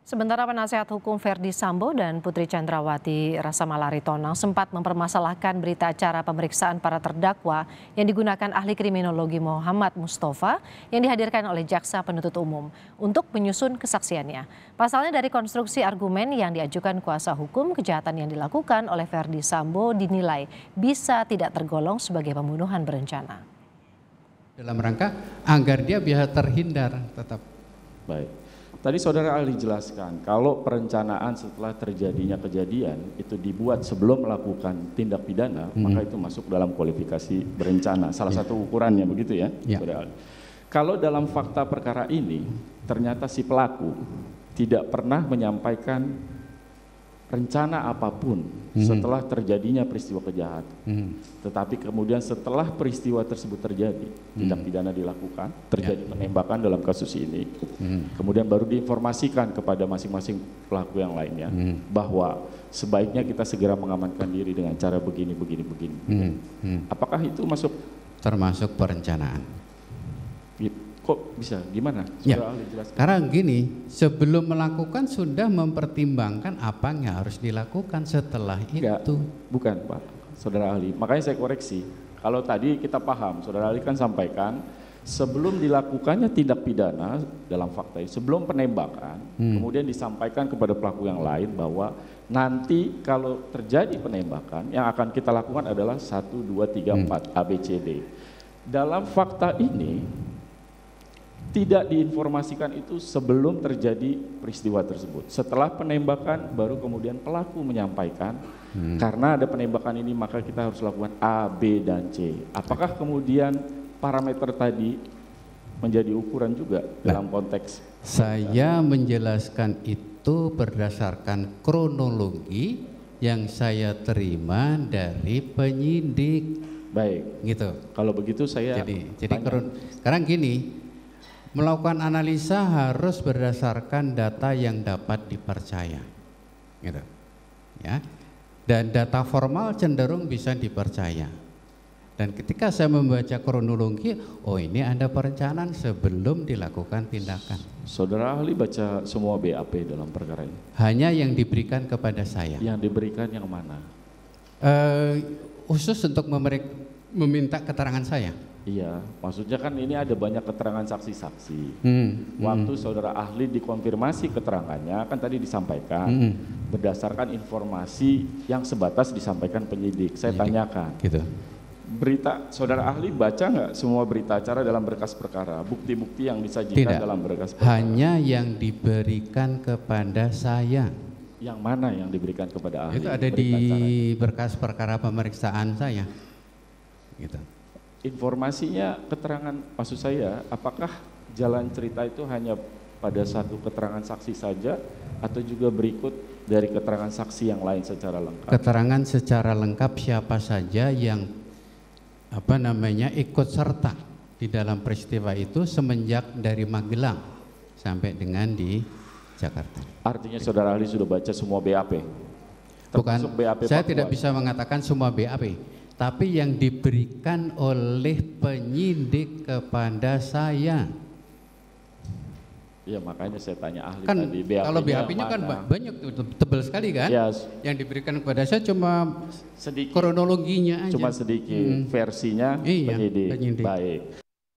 Sementara penasihat hukum Verdi Sambo dan Putri Chandrawati Rasamalari Tonang sempat mempermasalahkan berita acara pemeriksaan para terdakwa yang digunakan ahli kriminologi Muhammad Mustafa yang dihadirkan oleh jaksa penuntut umum untuk menyusun kesaksiannya. Pasalnya dari konstruksi argumen yang diajukan kuasa hukum, kejahatan yang dilakukan oleh Verdi Sambo dinilai bisa tidak tergolong sebagai pembunuhan berencana. Dalam rangka agar dia bisa terhindar tetap. Baik. Tadi saudara ahli jelaskan kalau perencanaan setelah terjadinya kejadian itu dibuat sebelum melakukan tindak pidana, maka itu masuk dalam kualifikasi berencana. Salah satu ukurannya begitu ya, saudara ahli. Kalau dalam fakta perkara ini ternyata si pelaku tidak pernah menyampaikan rencana apapun setelah terjadinya peristiwa kejahatan. Tetapi kemudian setelah peristiwa tersebut terjadi, tindak pidana dilakukan, terjadi penembakan dalam kasus ini. Kemudian baru diinformasikan kepada masing-masing pelaku yang lainnya bahwa sebaiknya kita segera mengamankan diri dengan cara begini. Apakah itu masuk termasuk perencanaan? Kok bisa? Gimana? Ya, karena gini, sebelum melakukan sudah mempertimbangkan apa yang harus dilakukan setelah itu. Bukan Pak, saudara ahli. Makanya saya koreksi. Kalau tadi kita paham, saudara ahli kan sampaikan sebelum dilakukannya tindak pidana dalam fakta ini, sebelum penembakan, kemudian disampaikan kepada pelaku yang lain bahwa nanti kalau terjadi penembakan yang akan kita lakukan adalah 1, 2, 3, 4 ABCD. Dalam fakta ini tidak diinformasikan itu sebelum terjadi peristiwa tersebut. Setelah penembakan baru kemudian pelaku menyampaikan karena ada penembakan ini maka kita harus lakukan A, B, dan C. Apakah kemudian parameter tadi menjadi ukuran juga dalam konteks? Saya menjelaskan itu berdasarkan kronologi yang saya terima dari penyidik. Baik. Gitu. Kalau begitu saya jadi sekarang gini, melakukan analisa harus berdasarkan data yang dapat dipercaya, gitu, ya. Dan data formal cenderung bisa dipercaya. Dan ketika saya membaca kronologi, oh ini ada perencanaan sebelum dilakukan tindakan. Saudara ahli baca semua BAP dalam perkara ini? Hanya yang diberikan kepada saya. Yang diberikan yang mana? Khusus untuk meminta keterangan saya. Iya, maksudnya kan ini ada banyak keterangan saksi-saksi. Waktu saudara ahli dikonfirmasi keterangannya, kan tadi disampaikan berdasarkan informasi yang sebatas disampaikan penyidik. Saya tanyakan, gitu. Berita saudara ahli baca nggak semua berita acara dalam berkas perkara, bukti-bukti yang disajikan dalam berkas perkara? Hanya yang diberikan kepada saya. Yang mana yang diberikan kepada ahli? Itu ada di berkas perkara pemeriksaan saya, gitu. Informasinya, keterangan, maksud saya, apakah jalan cerita itu hanya pada satu keterangan saksi saja atau juga berikut dari keterangan saksi yang lain secara lengkap? Keterangan secara lengkap siapa saja yang ikut serta di dalam peristiwa itu semenjak dari Magelang sampai dengan di Jakarta. Artinya saudara ahli sudah baca semua BAP? Bukan, BAP saya tidak bisa mengatakan semua BAP. Tapi yang diberikan oleh penyidik kepada saya. Iya, makanya saya tanya ahli kan, tadi. Kalau BAP-nya kan banyak, tebal sekali kan? Yes. Yang diberikan kepada saya cuma sedikit, kronologinya aja. Cuma sedikit versinya penyidik. Baik.